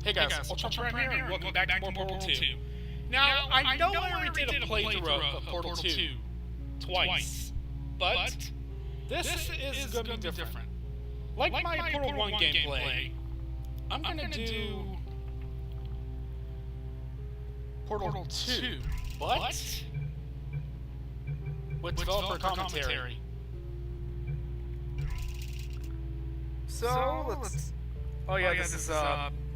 Hey guys, Ultron Prime here, and welcome back to more Portal 2. Now, I know I already did a playthrough of Portal 2 twice, but this is going to be different. Like my Portal 1 gameplay, I'm going to do Portal 2, but with developer commentary. So, let's... Oh yeah, this is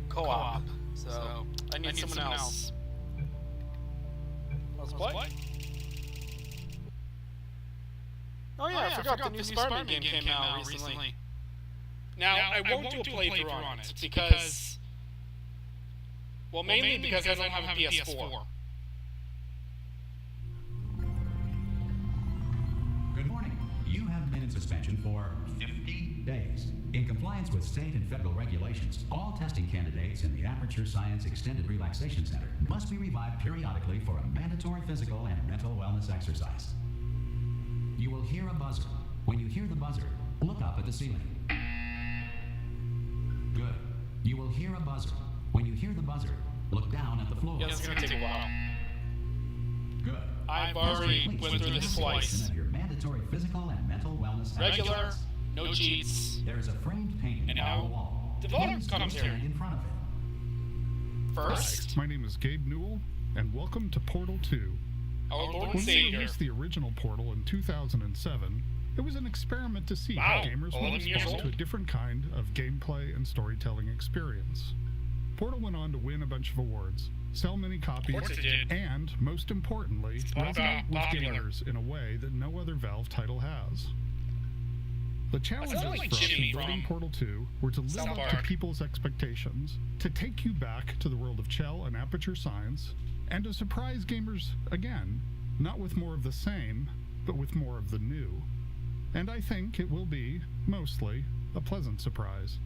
co-op, so I need someone else. Let's play. Oh yeah, I forgot the new Spider-Man game came out recently. Now, I won't do a playthrough on it, because... Well, mainly because I don't have a PS4. Good morning. You have been in suspension for 50 days. In compliance with state and federal regulations, all testing candidates in the Aperture Science Extended Relaxation Center must be revived periodically for a mandatory physical and mental wellness exercise. You will hear a buzzer. When you hear the buzzer, look up at the ceiling. Good. You will hear a buzzer. When you hear the buzzer, look down at the floor. Yeah, this is going to take a while. Good. I've already went through this twice. Your mandatory physical and mental wellness Regular, exercise. no cheats. There is a framed painting And on now, the wall. developer Please commentary. stand in front of it. First, My name is Gabe Newell, and welcome to Portal 2. our Lord and When we Savior. released the original Portal in 2007, it was an experiment to see Wow, how gamers would 11 years respond to a old. different kind of gameplay and storytelling experience. Portal went on to win a bunch of awards, sell many copies, Of course it did. and, most importantly, resonate with popular. gamers in a way that no other Valve title has. The challenges like for us Jimmy in building from Portal 2 were to live South up to Park. people's expectations, to take you back to the world of Chell and Aperture Science, and to surprise gamers again, not with more of the same, but with more of the new. And I think it will be, mostly, a pleasant surprise.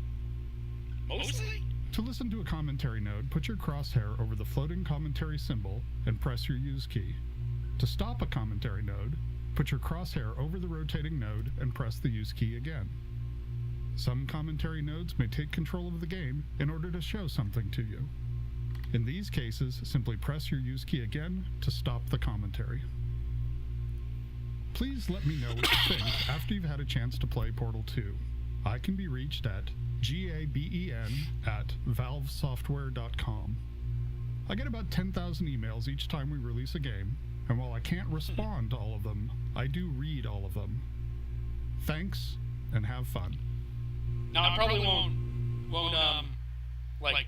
Mostly? To listen to a commentary node, put your crosshair over the floating commentary symbol and press your use key. To stop a commentary node, put your crosshair over the rotating node and press the use key again. Some commentary nodes may take control of the game in order to show something to you. In these cases, simply press your use key again to stop the commentary. Please let me know what you think after you've had a chance to play Portal 2. I can be reached at gaben@valvesoftware.com. I get about 10,000 emails each time we release a game, and while I can't respond to all of them, I do read all of them. Thanks, and have fun. Now, I probably won't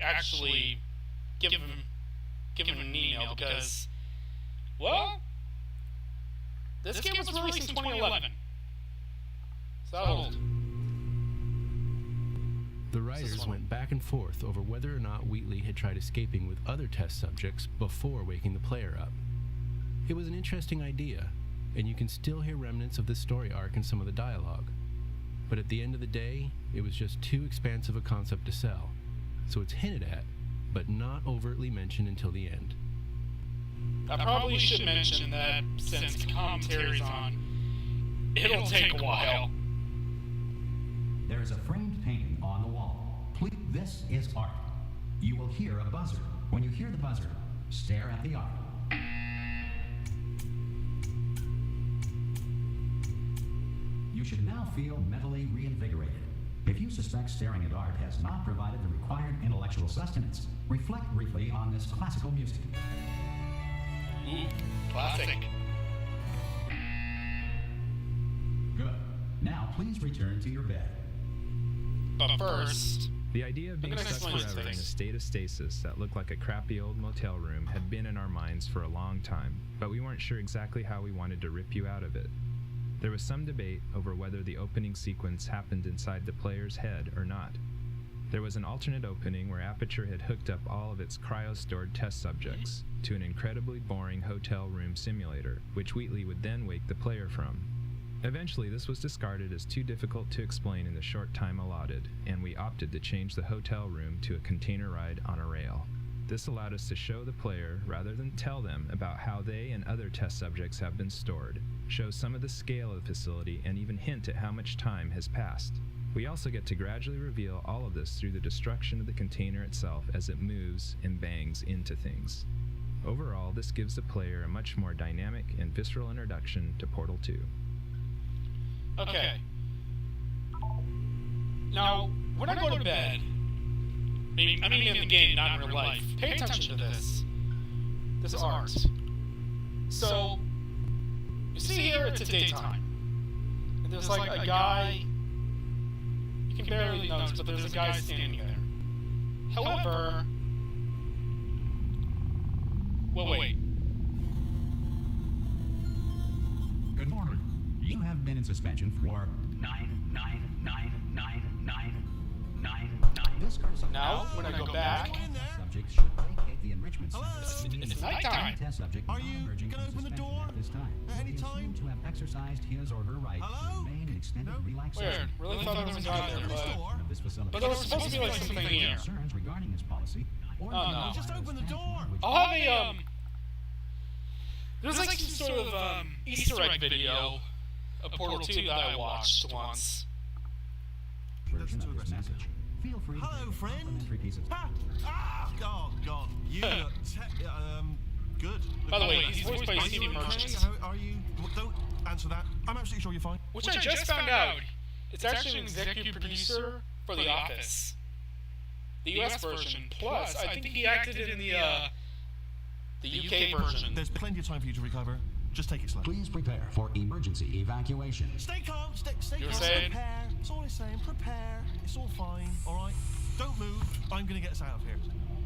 actually give him an email because, well, this game was released in 2011. It's that old. The writers went back and forth over whether or not Wheatley had tried escaping with other test subjects before waking the player up. It was an interesting idea, and you can still hear remnants of the story arc in some of the dialogue. But at the end of the day, it was just too expansive a concept to sell, so it's hinted at, but not overtly mentioned until the end. I probably should mention that since the commentary's on, it'll take a while. There is a framed painting on the wall. Please, this is art. You will hear a buzzer. When you hear the buzzer, stare at the art. You should now feel mentally reinvigorated. If you suspect staring at art has not provided the required intellectual sustenance, reflect briefly on this classical music. Ooh, classic. Good. Now please return to your bed. But first, The idea of being I'm gonna stuck explain forever in a things. state of stasis that looked like a crappy old motel room had been in our minds for a long time, but we weren't sure exactly how we wanted to rip you out of it. There was some debate over whether the opening sequence happened inside the player's head or not. There was an alternate opening where Aperture had hooked up all of its cryo-stored test subjects to an incredibly boring hotel room simulator, which Wheatley would then wake the player from. Eventually, this was discarded as too difficult to explain in the short time allotted, and we opted to change the hotel room to a container ride on a rail. This allowed us to show the player, rather than tell them, about how they and other test subjects have been stored, show some of the scale of the facility, and even hint at how much time has passed. We also get to gradually reveal all of this through the destruction of the container itself as it moves and bangs into things. Overall, this gives the player a much more dynamic and visceral introduction to Portal 2. Okay. Now, when I go to bed, I mean in the game, not in real life, pay attention to this. This art. So, you see here it's a daytime. And there's like a guy, you can barely notice, but there's a guy standing there. However, well, wait. Good morning. You have been in suspension for 9. This course Now, when I go back, subjects should vacate the enrichment center. it's nighttime. Test subject Are you emerging gonna from open the suspension door at this time. at any Will be time? assumed to have exercised his or her right Hello? to remain in extended No? relaxation. Weird. Really thought there was a guy there, Of this facility. but there was supposed to be like something here. Concerns regarding this policy. Or Oh, no. Just open the door. I'll have a, there's like some sort of, Easter egg video of Portal 2 that I watched once. version That's of too this aggressive. message. Feel free to Hello, take a friend. complimentary piece of God. You look good. By the way, Look, he's voiced by are Stevie you okay? Merchant. How are you? Well, don't answer that. I'm absolutely sure you're fine. Which I just found out. It's actually an executive producer for The Office. The US version. Plus, I think he acted in the UK version. There's plenty of time for you to recover. Just take it slow. Please prepare for emergency evacuation. Stay calm. Stay You were calm. saying? Prepare. That's all I'm saying. Prepare. It's all fine. All right. Don't move. I'm gonna get us out of here.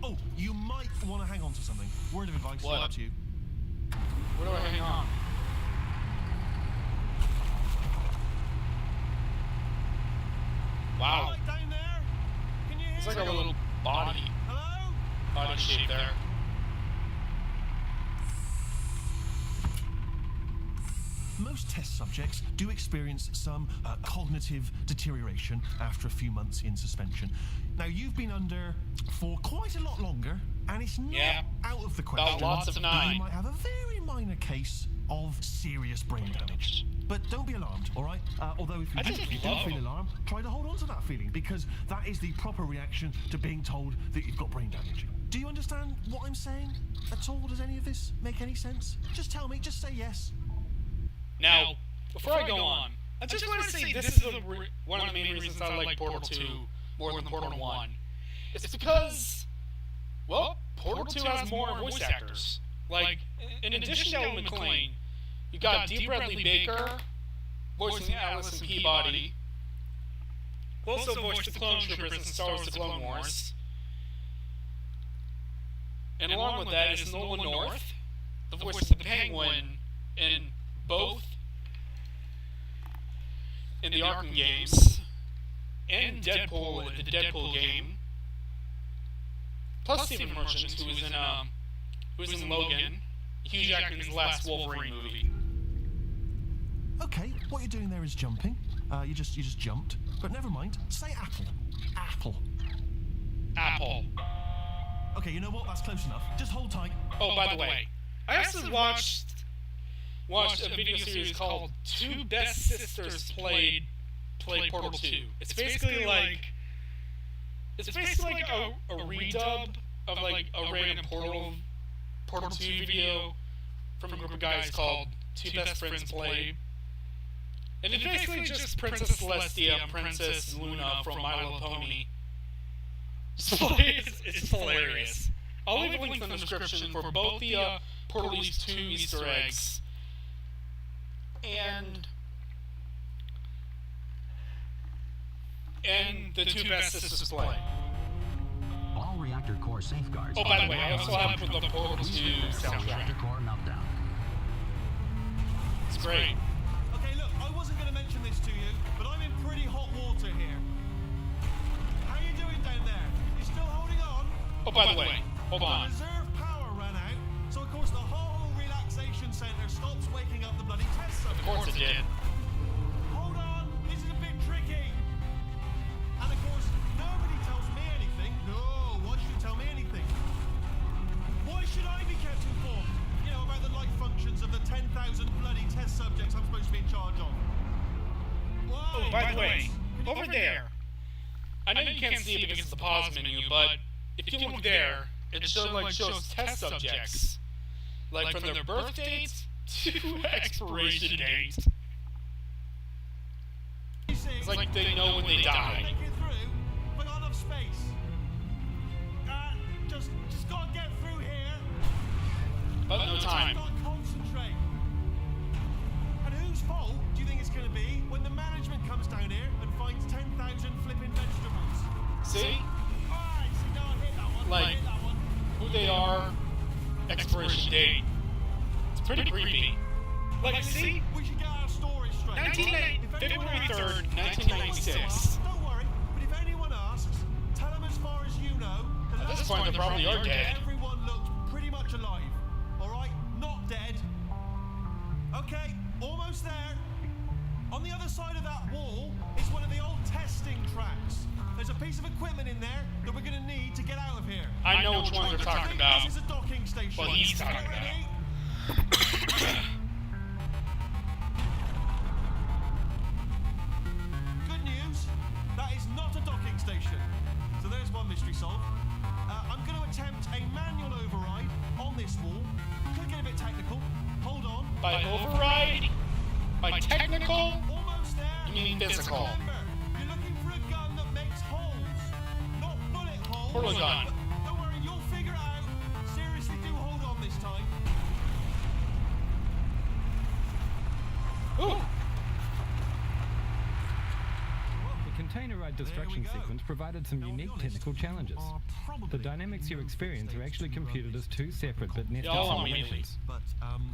Oh, you might want to hang on to something. Word of advice. What? Up to you. Where do I hang on? Wow. Right down there. Can you hear It's like a me? little body Hello? shape there. Most test subjects do experience some cognitive deterioration after a few months in suspension. Now, you've been under for quite a lot longer, and it's not Yeah. out of the question lots of that nine. you might have a very minor case of serious brain damage. But don't be alarmed, all right? Although if you I do just feel love- alarmed, try to hold on to that feeling, because that is the proper reaction to being told that you've got brain damage. Do you understand what I'm saying at all? Does any of this make any sense? Just tell me, just say yes. Now, before I go on, I just want to say this is one of the main reasons I like Portal 2 more than Portal 1. It's because, well, Portal 2 has more voice actors. Like, in addition to Ellen McClain, you got D. Bradley Baker voicing Allison Peabody, who also voiced the Clone Troopers in Star Wars: The Clone Wars. And along with that is Nolan North, the voice of the Penguin in both in the Arkham games and Deadpool in the Deadpool game. Plus Stephen Merchant, who was in Logan, Hugh Jackman's last Wolverine movie. Okay, what you're doing there is jumping. You just jumped. But never mind. Say apple. Apple. Apple. Okay, you know what? That's close enough. Just hold tight. Oh, by the way, I also watched a video series called Two Best Sisters Played Portal 2. It's basically like a redub of like a random Portal 2 video from a group of guys called Two Best Friends Play. And it's basically just Princess Celestia and Princess Luna from My Little Pony. It's hilarious. I'll leave a link in the description for both the Portal 2 Easter eggs and the Two Best Sisters Play. All reactor core safeguards. Oh, by the way, I also have the Portal 2 Reactor soundtrack. core meltdown. It's great. Okay, look, I wasn't going to mention this to you, but I'm in pretty hot water here. How you doing down there? You still holding on? Oh, by the way, hold The on. reserve power ran out, so of course the whole relaxation center stops waking up the bloody test Of subjects. course it did. Hold on, this is a bit tricky. And of course, nobody tells me anything. No, why should you tell me anything? Why should I be kept informed? You know, about the life functions of the 10,000 bloody test subjects I'm supposed to be in charge of. Why? Oh, by the way, Can over there. I know you can't see it because it's the pause menu, but if you look there, it shows test subjects, like from their birth dates to expiration date. It's like they know when they die. Make it through. We got enough space. Just gotta get through here. But no time. Gotta concentrate. And whose fault do you think it's gonna be when the management comes down here and finds 10,000 flipping vegetables? See? Alright, see, no, I hit that one. Like, I hit that one. who they are, expiration date. It's pretty creepy. Like, see? We should get our story straight. February 3rd, 1996. Don't worry, but if anyone asks, tell them as far as you know. The At this last point, time they probably are dead. everyone looked pretty much alive. Alright? Not dead. Okay, almost there. On the other side of that wall is one of the old testing tracks. There's a piece of equipment in there that we're gonna need to get out of here. I know which one they're talking about. This is a docking station. What he's Get talking ready. Good news, that is not a docking station. So there's one mystery solved. I'm going to attempt a manual override on this wall. Could get a bit technical. Hold on. By override? By technical? Almost there. You mean physical? Remember, you're looking for a gun that makes holes, not bullet holes. Portal gun. But don't worry, you'll figure it out. Seriously, do hold on this time. Ooh! The container ride destruction go. sequence provided some Now, I'll be unique honest, technical challenges. The dynamics you experience are actually computed as two separate but nested Y'all on simulations. But,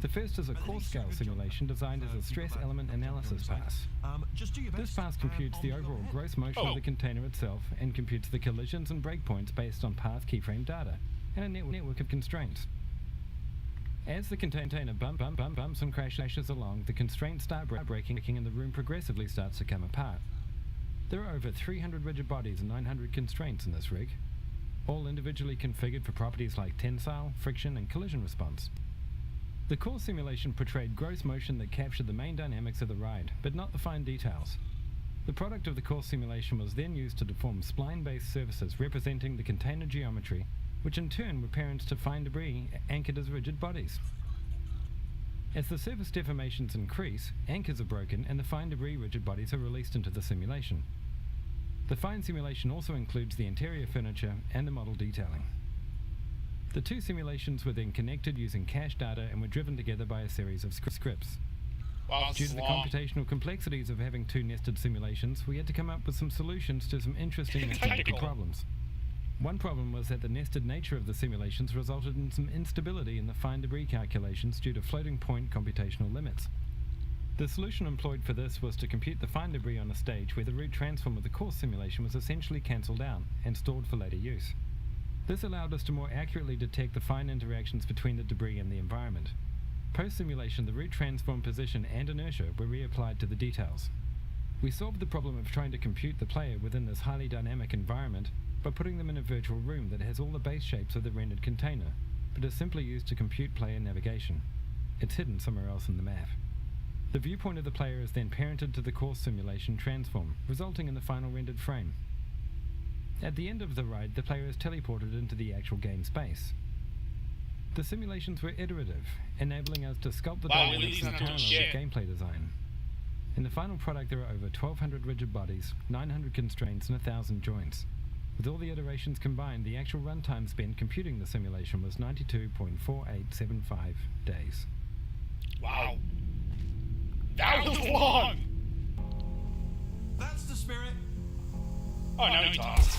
The first is a core scale simulation designed as a stress element analysis pass. just do your best. This pass computes the overall gross motion of the container itself and computes the collisions and breakpoints based on path keyframe data and a network of constraints. As the container bumps and crashes along, the constraints start breaking and the room progressively starts to come apart. There are over 300 rigid bodies and 900 constraints in this rig, all individually configured for properties like tensile, friction, and collision response. The core simulation portrayed gross motion that captured the main dynamics of the ride, but not the fine details. The product of the core simulation was then used to deform spline-based surfaces representing the container geometry, which in turn were parents to fine debris anchored as rigid bodies. As the surface deformations increase, anchors are broken and the fine debris rigid bodies are released into the simulation. The fine simulation also includes the interior furniture and the model detailing. The two simulations were then connected using cache data and were driven together by a series of scripts. Wow, Due to the computational complexities of having two nested simulations, we had to come up with some solutions to some interesting mathematical problems. One problem was that the nested nature of the simulations resulted in some instability in the fine debris calculations due to floating point computational limits. The solution employed for this was to compute the fine debris on a stage where the root transform of the core simulation was essentially cancelled out and stored for later use. This allowed us to more accurately detect the fine interactions between the debris and the environment. Post-simulation, the root transform position and inertia were reapplied to the details. We solved the problem of trying to compute the player within this highly dynamic environment by putting them in a virtual room that has all the base shapes of the rendered container, but is simply used to compute player navigation. It's hidden somewhere else in the map. The viewpoint of the player is then parented to the core simulation transform, resulting in the final rendered frame. At the end of the ride, the player is teleported into the actual game space. The simulations were iterative, enabling us to sculpt the dynamics in parallel with gameplay design. In the final product, there are over 1,200 rigid bodies, 900 constraints, and 1,000 joints. With all the iterations combined, the actual runtime spent computing the simulation was 92.4875 days. Wow. That was long! That's the spirit. Oh, now he talks.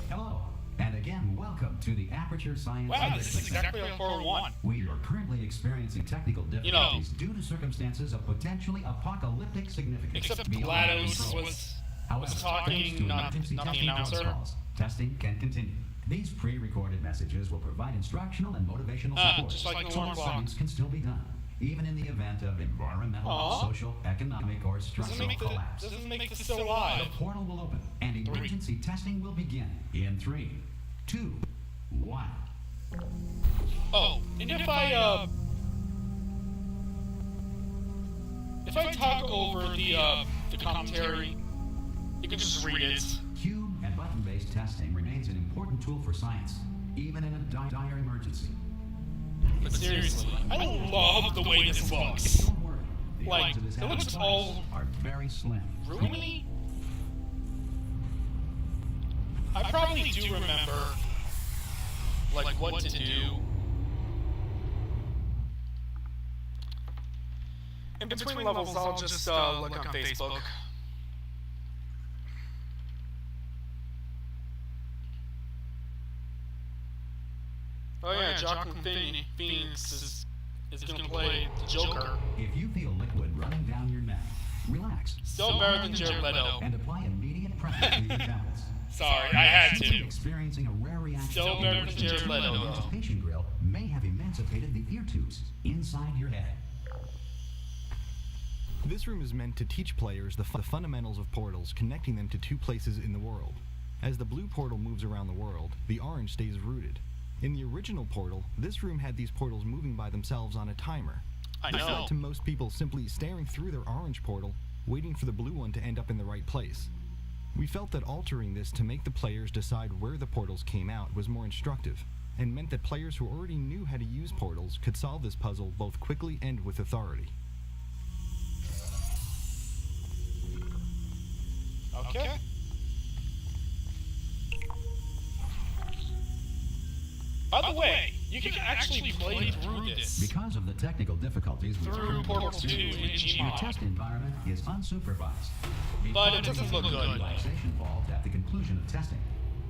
Hello, and again, welcome to the Aperture Science. Wow, this is exactly like 401. We are currently experiencing technical difficulties due to circumstances of potentially apocalyptic significance. Except beyond GLaDOS control. was However, talking, thanks to not emergency the testing announcer. protocols, testing can continue. These pre-recorded messages will provide instructional and motivational support. just like the so alarm clock. science can still be done, even in the event of environmental, social, economic, or structural collapse. Doesn't make this still alive. The portal will open, and emergency testing will begin in 3, 2, 1. Oh, and if I talk over the commentary, You can just read it. Cube and button-based testing remains an important tool for science, even in a dire emergency. But seriously, I love the way this looks. Don't worry. The Like, odds of this it looks happening all are very slim. roomy. I probably do remember, like, what to do. In between levels, I'll just look on Facebook. Oh yeah, Joaquin Phoenix is gonna play the Joker. If you feel liquid running down your neck, relax Still better than Jared Leto. and apply immediate pressure to your temples. Sorry, I had Simply to. experiencing a rare reaction Still in better your than Jared Leto, though. anticipation grill may have emancipated the ear tubes inside your head. This room is meant to teach players the fundamentals of portals, connecting them to two places in the world. As the blue portal moves around the world, the orange stays rooted. In the original portal, this room had these portals moving by themselves on a timer. I This know. led to most people simply staring through their orange portal, waiting for the blue one to end up in the right place. We felt that altering this to make the players decide where the portals came out was more instructive, and meant that players who already knew how to use portals could solve this puzzle both quickly and with authority. Okay. By the way, you can actually play through this Because of the technical difficulties with through Portal 2 in your Gmod. test environment is unsupervised. But it doesn't look good. Relaxation vault at the conclusion of testing.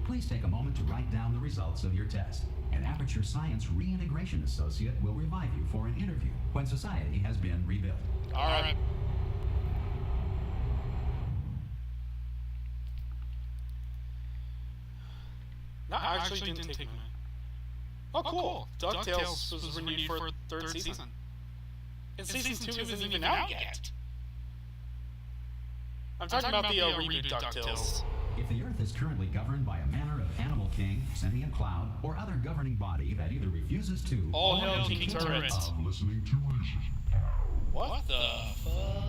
Please take a moment to write down the results of your test. An Aperture Science reintegration associate will revive you for an interview when society has been rebuilt. Alright. That actually didn't take me. Oh, cool. DuckTales was renewed for a third season. And season 2 isn't even out yet. I'm talking about the reboot DuckTales. If the Earth is currently governed by a manner of animal king, sentient cloud, or other governing body that either refuses to Oh or no, is King incapable Turret. of listening to reason. What the fuck?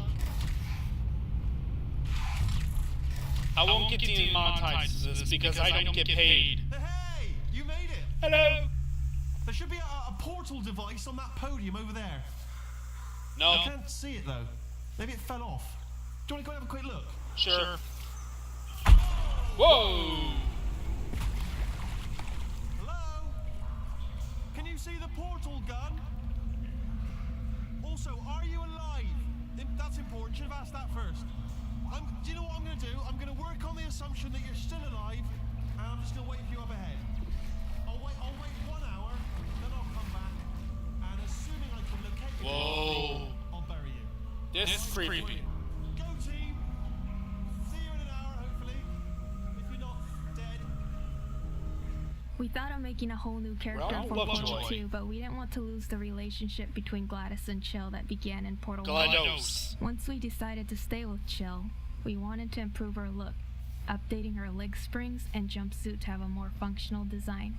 I won't get demonetized for this because I don't get paid. Hey, you made it. Hello? There should be a portal device on that podium over there. No. I can't see it though. Maybe it fell off. Do you want to go and have a quick look? Sure. Whoa! Hello? Can you see the portal gun? Also, are you alive? That's important. Should have asked that first. Do you know what I'm going to do? I'm going to work on the assumption that you're still alive, and I'm just going to wait for you up ahead. I'll wait 1 hour, then I'll come back, and assuming I can locate you, Whoa. I'll bury you. This is creepy. Go team! See you in an hour, hopefully. If you're not dead. We thought of making a whole new character Well, for Portal Lovejoy. 2, but we didn't want to lose the relationship between Gladys and Chill that began in Portal 1. GLaDOS. Once we decided to stay with Chill, we wanted to improve her look, updating her leg springs and jumpsuit to have a more functional design.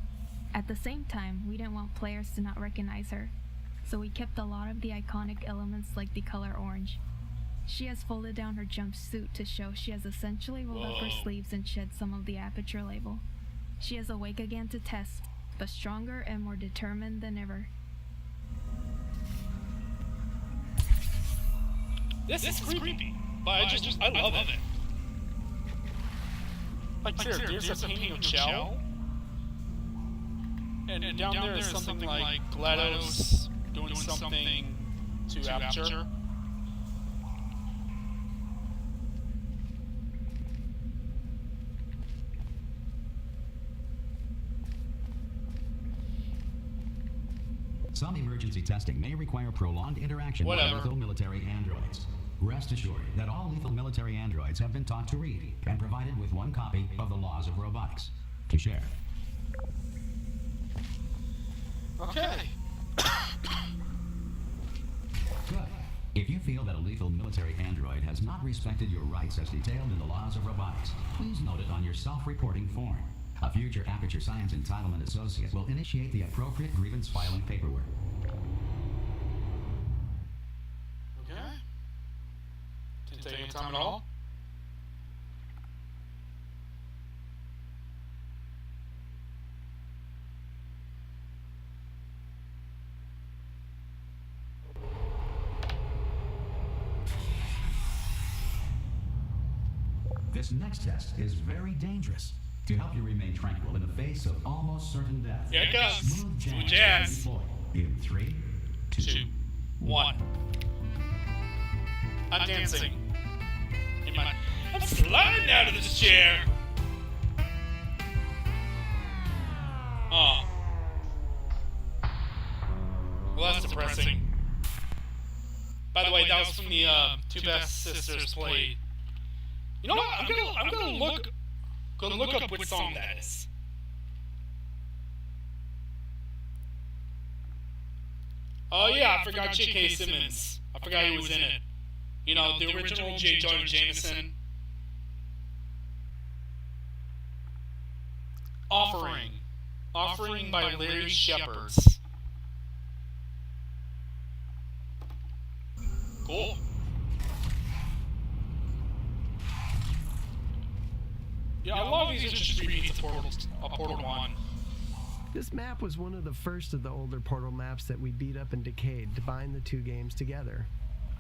At the same time, we didn't want players to not recognize her, so we kept a lot of the iconic elements like the color orange. She has folded down her jumpsuit to show she has essentially rolled up her Whoa. sleeves and shed some of the Aperture label. She is awake again to test, but stronger and more determined than ever. This is creepy. But I love it. Like, there's a painting of Chell. And down there is something like GLaDOS doing something to Aperture. Some emergency testing may require prolonged interaction Whatever. with lethal military androids. Rest assured that all lethal military androids have been taught to read and provided with one copy of the Laws of Robotics to share. Okay. Good. If you feel that a lethal military android has not respected your rights as detailed in the Laws of Robotics, please note it on your self-reporting form. A future Aperture Science Entitlement Associate will initiate the appropriate grievance filing paperwork. Okay. Didn't take any time at all. this next test is very dangerous. To help you remain tranquil in the face of almost certain death. Here it comes. Smooth Smooth jazz. jazz. Deploy in 3, 2, 1. I'm dancing. I'm sliding out of this chair. Oh. Well, that's depressing. By the way, that was from the Two Best Sisters played. You know what? I'm gonna look up which song that is. Oh yeah, I forgot J.K. Simmons. I forgot he was in it. You know, the original J. Jonah Jameson. Offering by Larry Shepherds. Cool. Yeah, a lot of these are just repeats of Portal 1. This map was one of the first of the older Portal maps that we beat up and decayed to bind the two games together.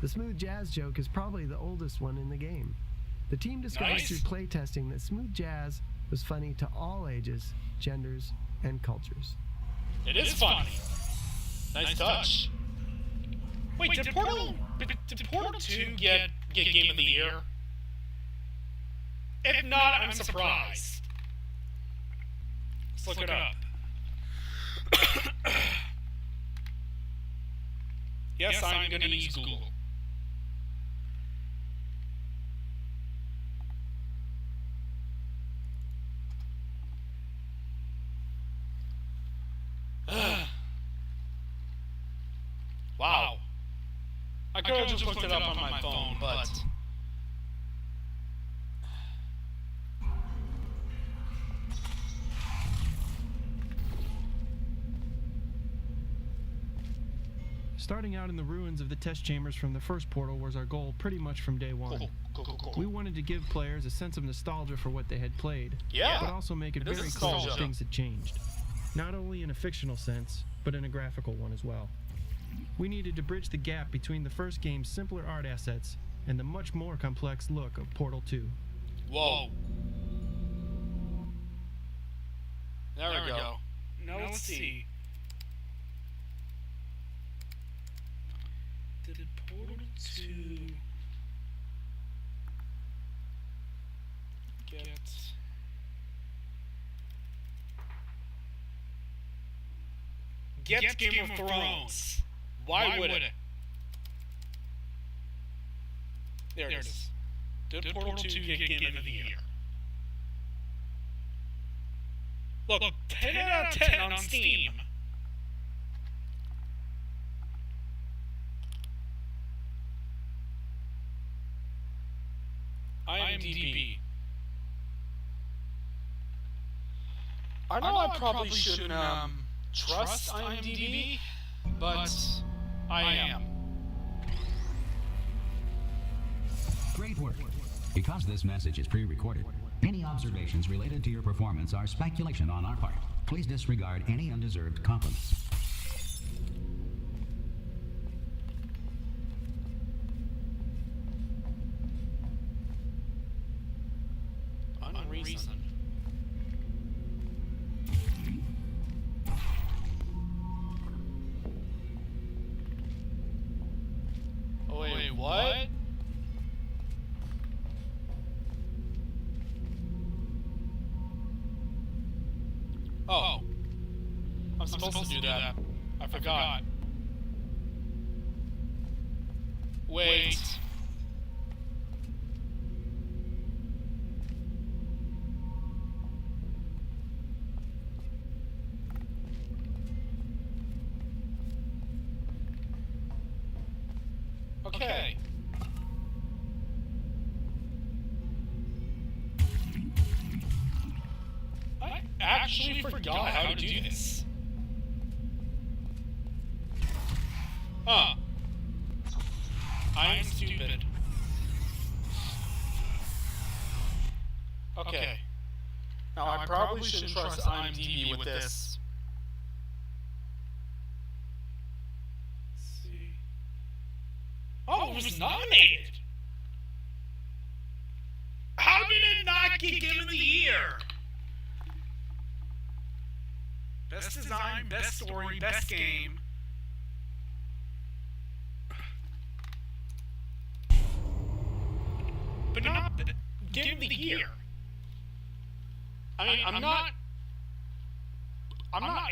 The Smooth Jazz joke is probably the oldest one in the game. The team discovered through playtesting that Smooth Jazz was funny to all ages, genders, and cultures. It is funny. Nice touch. Wait, did Portal 2 get Game of the Year? If not, I'm surprised. Let's look it up. Yes, I'm gonna use Google. Wow. I could have just looked it up on my phone, but... Starting out in the ruins of the test chambers from the first Portal was our goal pretty much from day one. Cool. We wanted to give players a sense of nostalgia for what they had played, Yeah, but also make it it is very clear nostalgia. that things had changed. Not only in a fictional sense, but in a graphical one as well. We needed to bridge the gap between the first game's simpler art assets and the much more complex look of Portal 2. Whoa. There we go. Now let's see. Did Portal 2 get Game of Thrones? Why would it? There it is. Did Portal 2 get Game of the Year? Look, 10 out of 10 on Steam. IMDb. I know I probably shouldn't trust IMDb, but I am. Great work. Because this message is pre-recorded, any observations related to your performance are speculation on our part. Please disregard any undeserved compliments. Unreason. Oh, wait, what? Oh. I'm supposed to do that. I forgot. Wait. Okay. I actually forgot how to do this. Huh. I'm stupid. Okay. Now I probably shouldn't trust IMDb with this. Let's see. Oh, it was nominated! How did it get Game of the Year. Best design, best story, best game. But not the Game of the Year. I mean, I'm not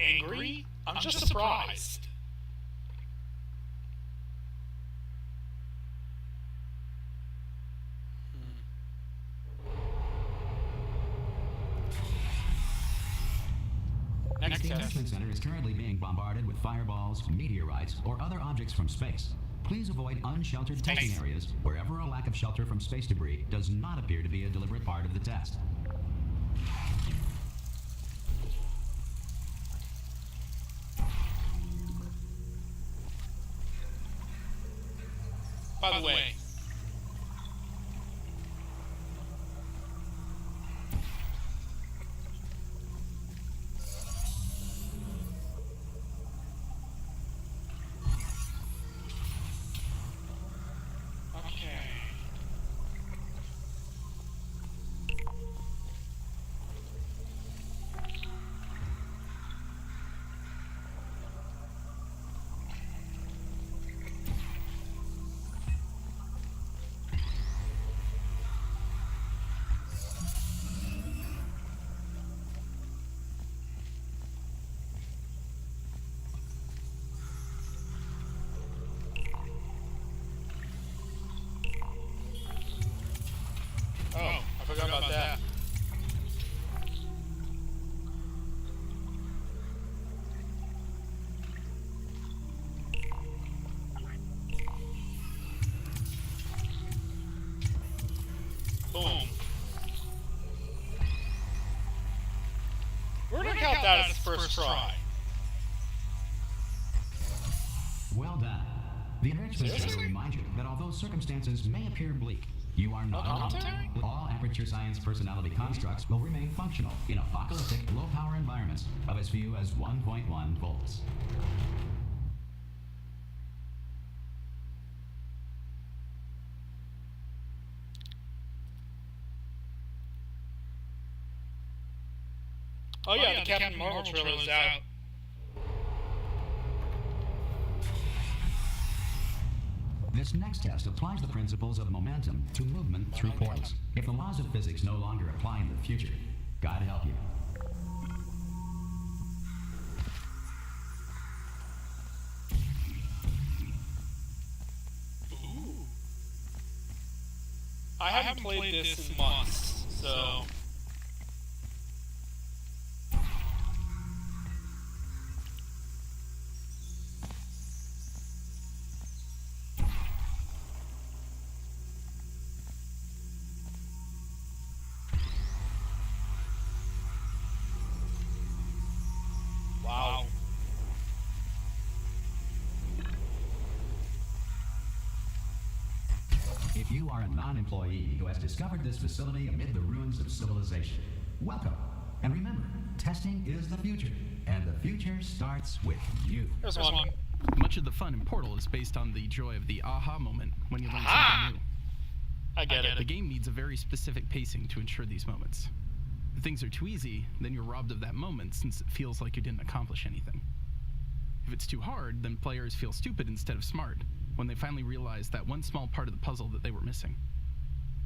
angry. I'm just surprised. Next The test. Investment Center is currently being bombarded with fireballs, meteorites, or other objects from space. Please avoid unsheltered testing areas wherever a lack of shelter from space debris does not appear to be a deliberate part of the test. By the way, oh, I forgot about that. Boom. We're gonna count that as first try. Well done. The Enrichment Center will remind you that although circumstances may appear bleak, you are not alone. commentary? All Aperture Science personality constructs will remain functional in apocalyptic low-power environments of as few as 1.1 volts. Oh yeah, the Captain Marvel trailer's out. This next test applies the principles of momentum to movement through portals. If the laws of physics no longer apply in the future, God help you. I haven't played this in months, so... Wow. If you are a non-employee who has discovered this facility amid the ruins of civilization, welcome. And remember, testing is the future, and the future starts with you. There's one. Much of the fun in Portal is based on the joy of the aha moment when you learn Aha! something new. I get The it. game needs a very specific pacing to ensure these moments. If things are too easy, then you're robbed of that moment since it feels like you didn't accomplish anything. If it's too hard, then players feel stupid instead of smart when they finally realize that one small part of the puzzle that they were missing.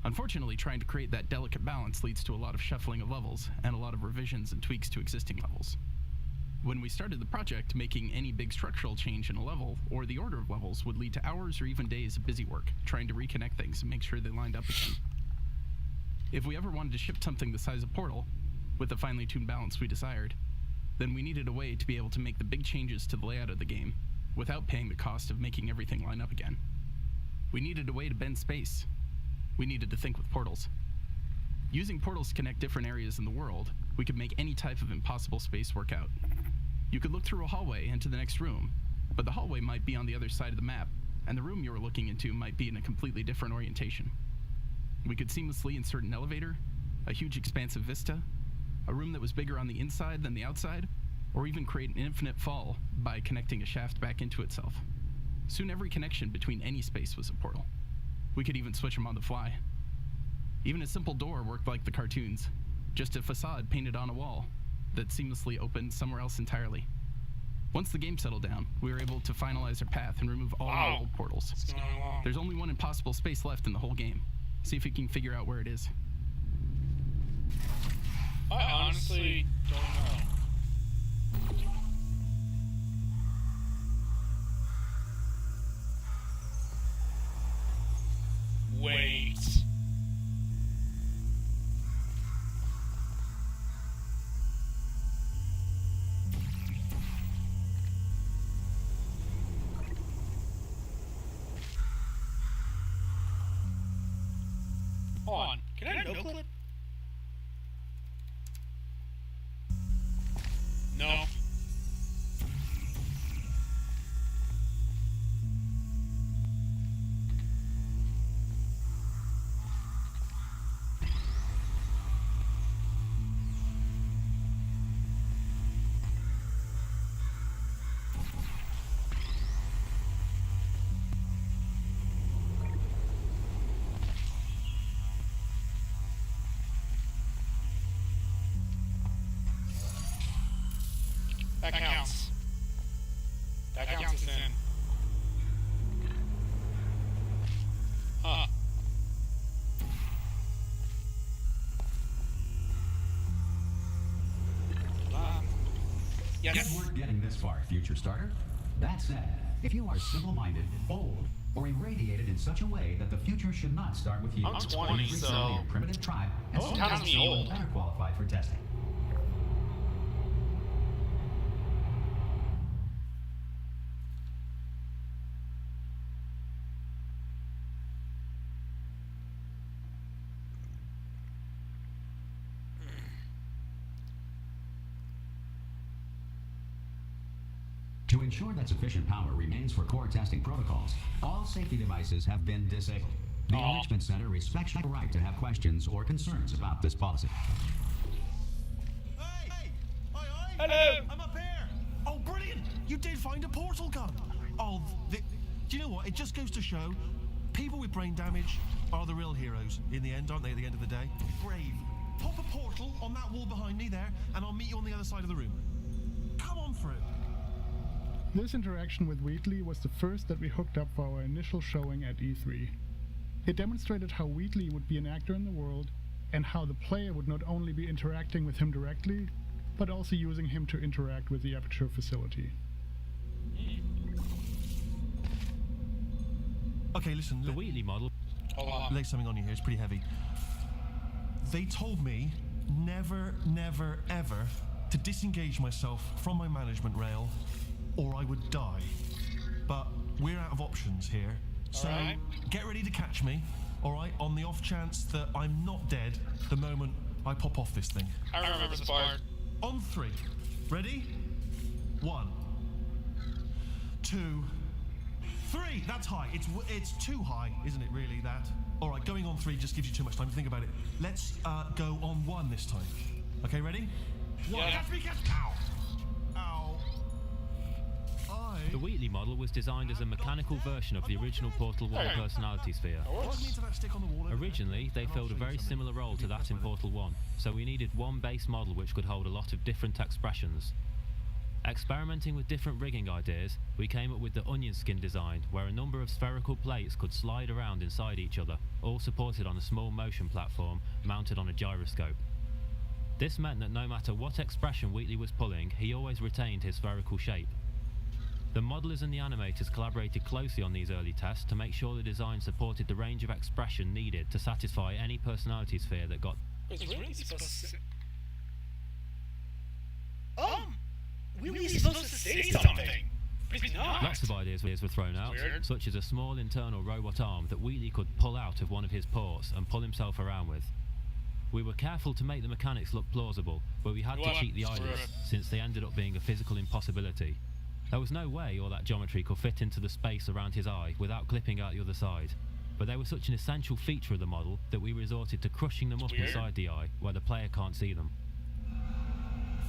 Unfortunately, trying to create that delicate balance leads to a lot of shuffling of levels and a lot of revisions and tweaks to existing levels. When we started the project, making any big structural change in a level or the order of levels would lead to hours or even days of busy work, trying to reconnect things and make sure they lined up again. If we ever wanted to ship something the size of Portal, with the finely tuned balance we desired, then we needed a way to be able to make the big changes to the layout of the game without paying the cost of making everything line up again. We needed a way to bend space. We needed to think with portals. Using portals to connect different areas in the world, we could make any type of impossible space work out. You could look through a hallway into the next room, but the hallway might be on the other side of the map, and the room you were looking into might be in a completely different orientation. We could seamlessly insert an elevator, a huge expansive vista, a room that was bigger on the inside than the outside, or even create an infinite fall by connecting a shaft back into itself. Soon every connection between any space was a portal. We could even switch them on the fly. Even a simple door worked like the cartoons, just a facade painted on a wall that seamlessly opened somewhere else entirely. Once the game settled down, we were able to finalize our path and remove all our old portals. What's going on? There's only one impossible space left in the whole game. See if we can figure out where it is. I honestly don't know. Wait. Hold on. Can I no clip? No. That counts. That counts as in. Huh. Yes. Good work getting this far, future starter. That said, if you are simple-minded, bold, or irradiated in such a way that the future should not start with you, I'm 20, recently so a primitive tribe, and don't count me old. better qualified for testing. To ensure that sufficient power remains for core testing protocols, all safety devices have been disabled. The Enrichment Center respects your right to have questions or concerns about this policy. Hey! Oi! Hello! I'm up here! Oh, brilliant! You did find a portal gun! Oh, do you know what? It just goes to show, people with brain damage are the real heroes in the end, aren't they, at the end of the day? Brave. Pop a portal on that wall behind me there, and I'll meet you on the other side of the room. Come on through. This interaction with Wheatley was the first that we hooked up for our initial showing at E3. It demonstrated how Wheatley would be an actor in the world, and how the player would not only be interacting with him directly, but also using him to interact with the Aperture facility. Okay, listen. The Wheatley model. Hold on. Lay something on you here, it's pretty heavy. They told me never, never, ever to disengage myself from my management rail or I would die. But we're out of options here. So Alright. get ready to catch me, alright, on the off chance that I'm not dead the moment I pop off this thing. I remember this part. On 3. Ready? 1, 2, 3. That's high. It's too high, isn't it, really, that? Alright, going on 3 just gives you too much time to think about it. Let's go on 1 this time. Okay, ready? 1. Yeah. Catch me, catch me. Ow. Ow. The Wheatley model was designed as a mechanical version of the original Portal 1 personality sphere. Plug me into that stick on the wall over there. Originally, they And I'll filled a show you very something. similar role to that in Portal 1, so we needed one base model which could hold a lot of different expressions. Experimenting with different rigging ideas, we came up with the onion skin design, where a number of spherical plates could slide around inside each other, all supported on a small motion platform mounted on a gyroscope. This meant that no matter what expression Wheatley was pulling, he always retained his spherical shape. The modelers and the animators collaborated closely on these early tests to make sure the design supported the range of expression needed to satisfy any personality sphere that got... It's really supposed to say... Willie's supposed to say something, but he's not. Lots of ideas were thrown out, Weird. such as a small internal robot arm that Wheatley could pull out of one of his ports and pull himself around with. We were careful to make the mechanics look plausible, but we had to cheat the Screw idols, it. since they ended up being a physical impossibility. There was no way all that geometry could fit into the space around his eye without clipping out the other side. But they were such an essential feature of the model that we resorted to crushing them up Weird. inside the eye, where the player can't see them.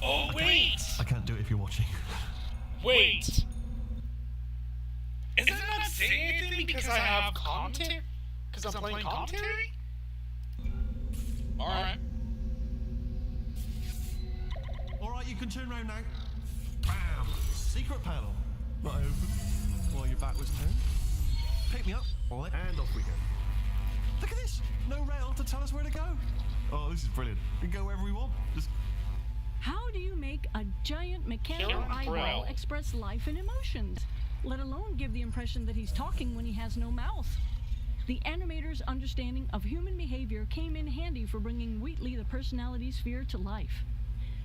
Oh, wait! I can't do it if you're watching. Wait! Is it not saying anything because I have commentary? Because I'm playing commentary? Alright. Alright, you can turn around now. Bam! Secret panel. Not open while your back was turned. Pick me up, and off we go. Look at this! No rail to tell us where to go. Oh, this is brilliant. We can go wherever we want. Just How do you make a giant mechanical Karen eyeball Brown. express life and emotions, let alone give the impression that he's talking when he has no mouth? The animator's understanding of human behavior came in handy for bringing Wheatley the personality sphere to life.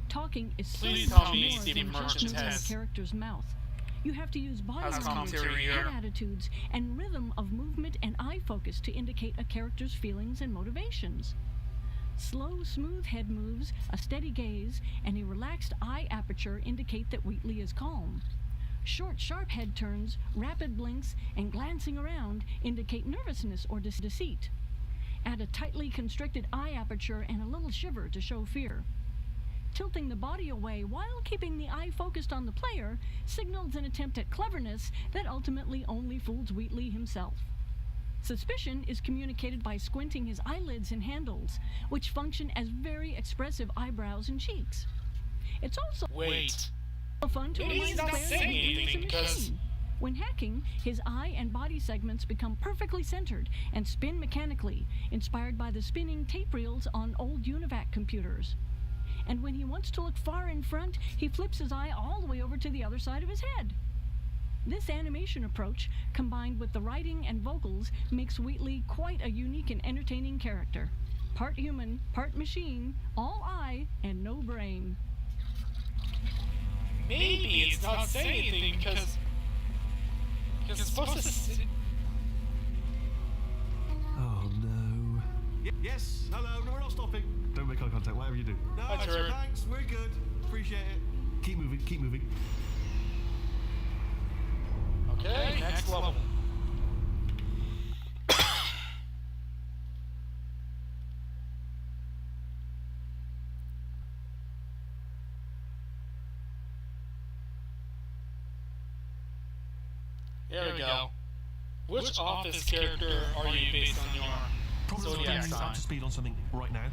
Talking is so Please much tell me more Stephen than just Merchant moving a has- character's mouth. You have to use body has language, commentary here. head attitudes, and rhythm of movement and eye focus to indicate a character's feelings and motivations. Slow, smooth head moves, a steady gaze, and a relaxed eye aperture indicate that Wheatley is calm. Short, sharp head turns, rapid blinks, and glancing around indicate nervousness or deceit. Add a tightly constricted eye aperture and a little shiver to show fear. Tilting the body away while keeping the eye focused on the player signals an attempt at cleverness that ultimately only fools Wheatley himself. Suspicion is communicated by squinting his eyelids and handles, which function as very expressive eyebrows and cheeks. It's also Wait. fun to Maybe he's remind not players that saying Wheatley is a anything because- machine. When hacking, his eye and body segments become perfectly centered and spin mechanically, inspired by the spinning tape reels on old UNIVAC computers. And when he wants to look far in front, he flips his eye all the way over to the other side of his head. This animation approach, combined with the writing and vocals, makes Wheatley quite a unique and entertaining character. Part human, part machine, all eye, and no brain. Maybe it's not saying anything because it's supposed to sit. Oh no. Yes, hello, no, we're not stopping. Don't make eye contact, whatever you do. No, That's right. thanks, we're good. Appreciate it. Keep moving, keep moving. Okay, next level. There we go. Which office character are you based on your Probably zodiac up sign? to speed on something right now.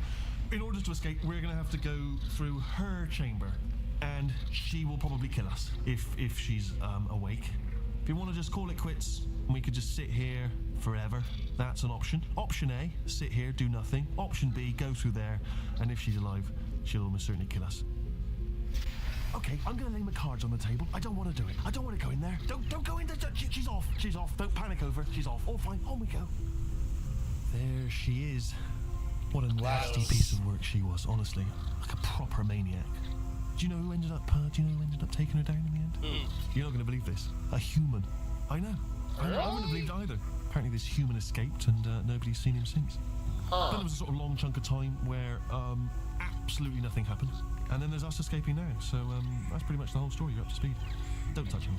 In order to escape, we're going to have to go through her chamber, and she will probably kill us if she's awake. If you want to just call it quits, we could just sit here forever. That's an option. Option A, sit here, do nothing. Option B, go through there, and if she's alive, she'll almost certainly kill us. Okay, I'm going to lay my cards on the table. I don't want to do it. I don't want to go in there. Don't go in there. She's off. She's off. Don't panic over. She's off. All fine. On we go. There she is. What a nasty piece of work she was, honestly. Like a proper maniac. Do you know who ended up taking her down in the end? Who? You're not going to believe this. A human. I know. I wouldn't have believed either. Apparently this human escaped and nobody's seen him since. Then there was a sort of long chunk of time where absolutely nothing happened. And then there's us escaping now. So that's pretty much the whole story. You're up to speed. Don't touch him.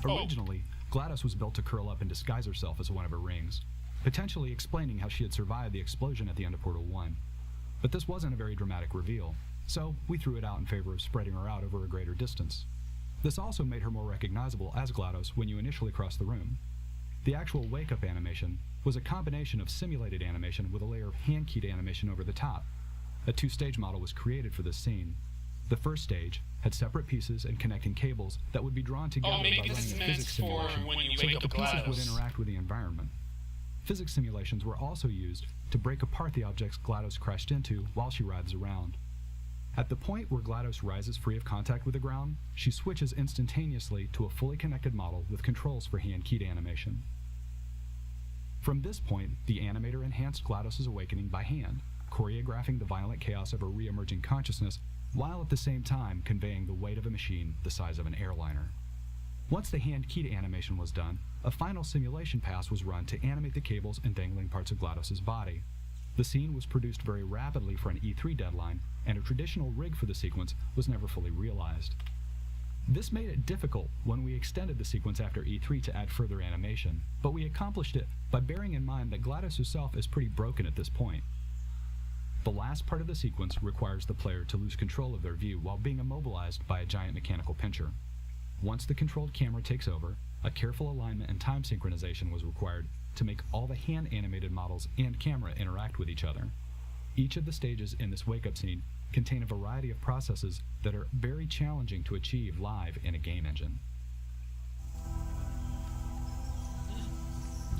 Originally, GLaDOS was built to curl up and disguise herself as one of her rings, potentially explaining how she had survived the explosion at the end of Portal 1. But this wasn't a very dramatic reveal, so we threw it out in favor of spreading her out over a greater distance. This also made her more recognizable as GLaDOS when you initially crossed the room. The actual wake-up animation was a combination of simulated animation with a layer of hand-keyed animation over the top. A two-stage model was created for this scene. The first stage had separate pieces and connecting cables that would be drawn together by maybe running a this is meant physics for simulation, when you so wake that the up pieces would GLaDOS. interact with the environment. Physics simulations were also used to break apart the objects GLaDOS crashed into while she writhes around. At the point where GLaDOS rises free of contact with the ground, she switches instantaneously to a fully connected model with controls for hand-keyed animation. From this point, the animator enhanced GLaDOS's awakening by hand, choreographing the violent chaos of her re-emerging consciousness, while at the same time conveying the weight of a machine the size of an airliner. Once the hand-keyed animation was done, a final simulation pass was run to animate the cables and dangling parts of GLaDOS's body. The scene was produced very rapidly for an E3 deadline, and a traditional rig for the sequence was never fully realized. This made it difficult when we extended the sequence after E3 to add further animation, but we accomplished it by bearing in mind that GLaDOS herself is pretty broken at this point. The last part of the sequence requires the player to lose control of their view while being immobilized by a giant mechanical pincher. Once the controlled camera takes over, a careful alignment and time synchronization was required to make all the hand-animated models and camera interact with each other. Each of the stages in this wake-up scene contain a variety of processes that are very challenging to achieve live in a game engine.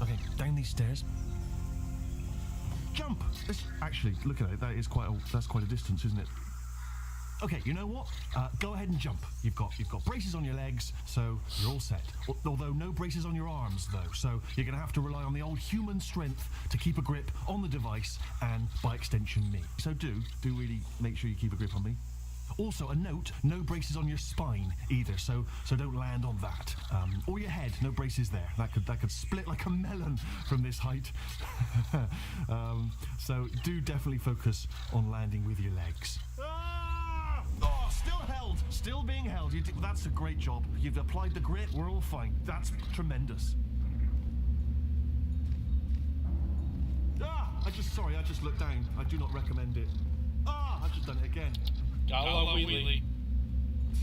Okay, down these stairs. Jump! Actually, look at it. That's quite a distance, isn't it? Okay, you know what? Go ahead and jump. You've got braces on your legs, so you're all set. Although no braces on your arms, though. So you're going to have to rely on the old human strength to keep a grip on the device, and by extension, me. So do really make sure you keep a grip on me. Also, a note: no braces on your spine either. So don't land on that. Or your head. No braces there. That could split like a melon from this height. So do definitely focus on landing with your legs. Oh, still held. Still being held. That's a great job. You've applied the grit. We're all fine. That's tremendous. I just looked down. I do not recommend it. I've just done it again. Gotta love Wheatley.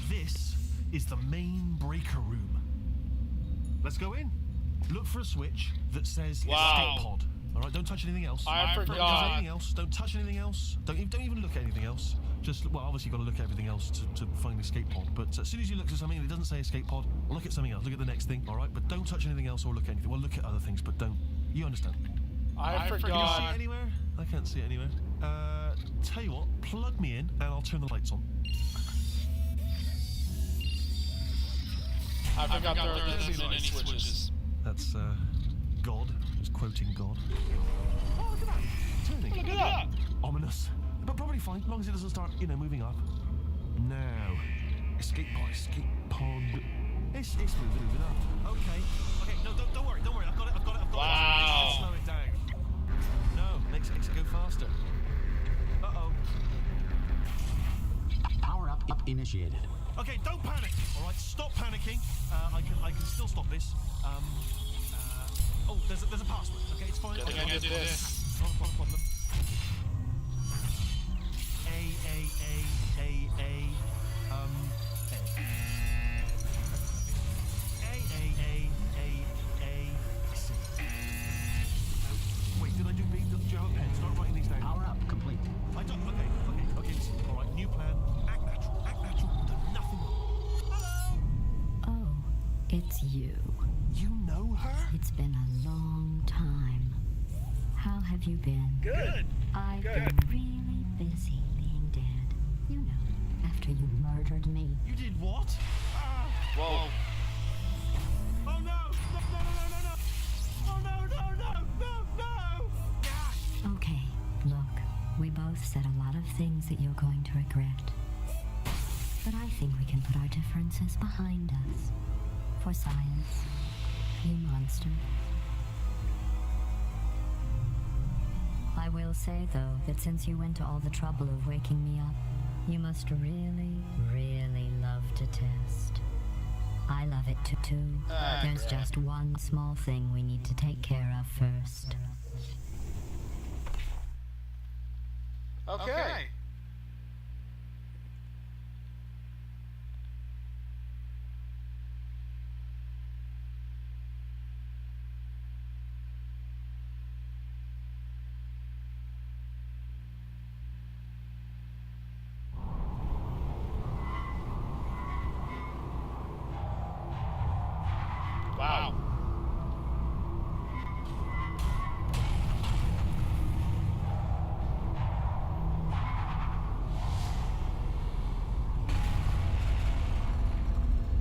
This is the main breaker room. Let's go in. Look for a switch that says escape pod. All right, don't touch anything else. I forgot. Anything else? Don't touch anything else. Don't even look at anything else. Obviously you've got to look at everything else to find the escape pod. But as soon as you look at something and it doesn't say escape pod, look at something else. Look at the next thing. All right, but don't touch anything else or look at anything. Well, look at other things, but don't. You understand? I forgot. Can you see it anywhere? I can't see it anywhere. Tell you what, plug me in and I'll turn the lights on. I forgot there are any switches. That's God. Just quoting God. Oh, look at that. Turning. Look at that. Ominous. But probably fine, as long as it doesn't start, moving up. Now, escape pod. It's moving up. Okay. No, don't worry. I've got it. Wow. Just slow it down. No, makes it go faster. Uh-oh. Power up initiated. Okay, don't panic. All right, stop panicking. I can still stop this. There's a password. Okay, it's fine. I did this. Not a problem. C. Wait, did I do B? Do you have a pen? Start writing these down. Power up complete. I don't. Okay. Listen. All right, new plan. Act natural. Do nothing wrong. Hello. Oh, it's you. You know her? It's been a long time. How have you been? Good. I've been really busy being dead. You know, after you murdered me. You did what? Whoa. Oh no! No! Oh no! Okay, look, we both said a lot of things that you're going to regret. But I think we can put our differences behind us. For science, you monster. I will say, though, that since you went to all the trouble of waking me up, you must really, really love to test. I love it too. There's just one small thing we need to take care of first. Okay. Wow.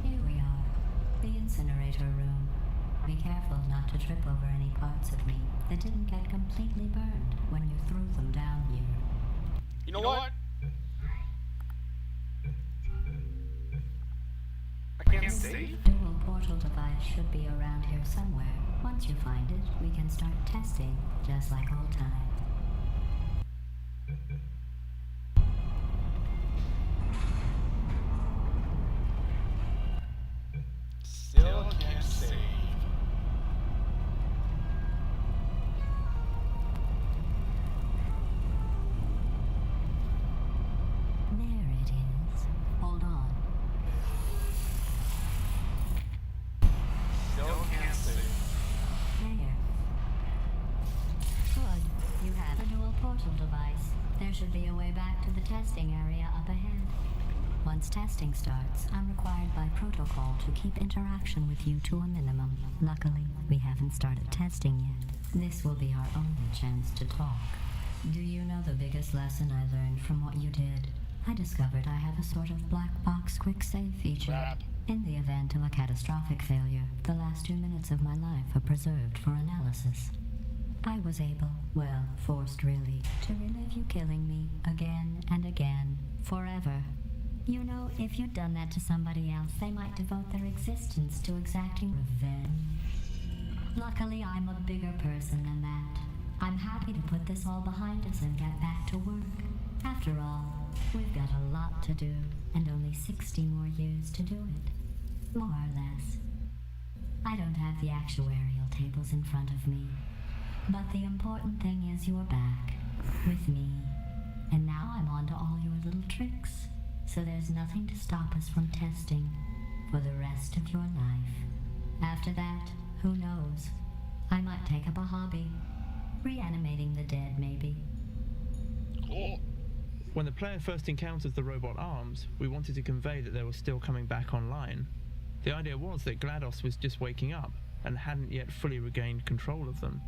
Here we are, the incinerator room. Be careful not to trip over any parts of me that didn't get completely burned when you threw them down here. You know what? I can't see. Dual portal device should be around here somewhere. Once you find it, we can start testing, just like old times. Still can't save. There it is. Hold on. Still can't save. There. should be a way back to the testing area up ahead. Once testing starts, I'm required by protocol to keep interaction with you to a minimum. Luckily, we haven't started testing yet. This will be our only chance to talk. Do you know the biggest lesson I learned from what you did? I discovered I have a sort of black box quick save feature. Crap. In the event of a catastrophic failure, the last 2 minutes of my life are preserved for analysis. I was able, well, forced really, to relive you killing me again and again, forever. You know, if you'd done that to somebody else, they might devote their existence to exacting revenge. Luckily, I'm a bigger person than that. I'm happy to put this all behind us and get back to work. After all, we've got a lot to do, and only 60 more years to do it. More or less. I don't have the actuarial tables in front of me, but the important thing is you're back, with me. And now I'm on to all your little tricks, so there's nothing to stop us from testing for the rest of your life. After that, who knows? I might take up a hobby. Reanimating the dead, maybe. Cool. When the player first encounters the robot arms, we wanted to convey that they were still coming back online. The idea was that GLaDOS was just waking up and hadn't yet fully regained control of them.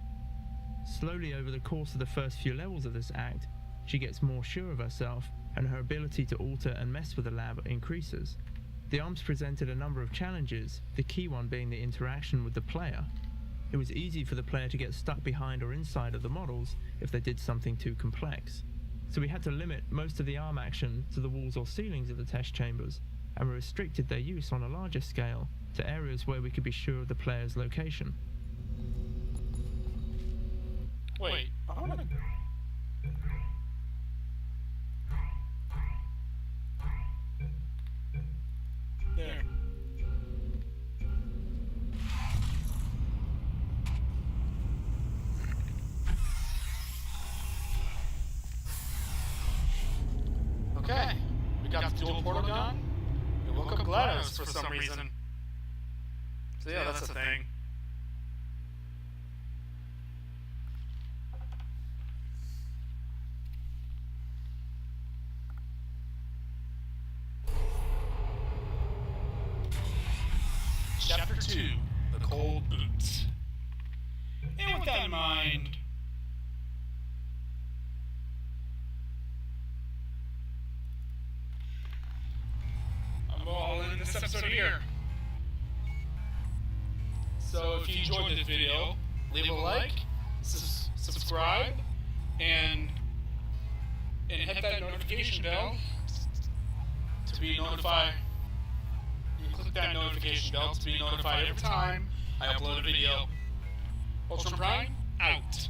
Slowly over the course of the first few levels of this act, she gets more sure of herself and her ability to alter and mess with the lab increases. The arms presented a number of challenges, the key one being the interaction with the player. It was easy for the player to get stuck behind or inside of the models if they did something too complex. So we had to limit most of the arm action to the walls or ceilings of the test chambers, and we restricted their use on a larger scale to areas where we could be sure of the player's location. Wait, I want to... There. Okay, we got the dual portal gun. We woke up GLaDOS for some reason. So yeah, that's a thing. Chapter 2, The Cold Boots. And with that in mind, I'm all in this episode here. So if you enjoyed this video, leave a like, subscribe, and hit that notification bell to be notified. Click that notification bell to be notified every time I upload a video. Ultron Prime, out.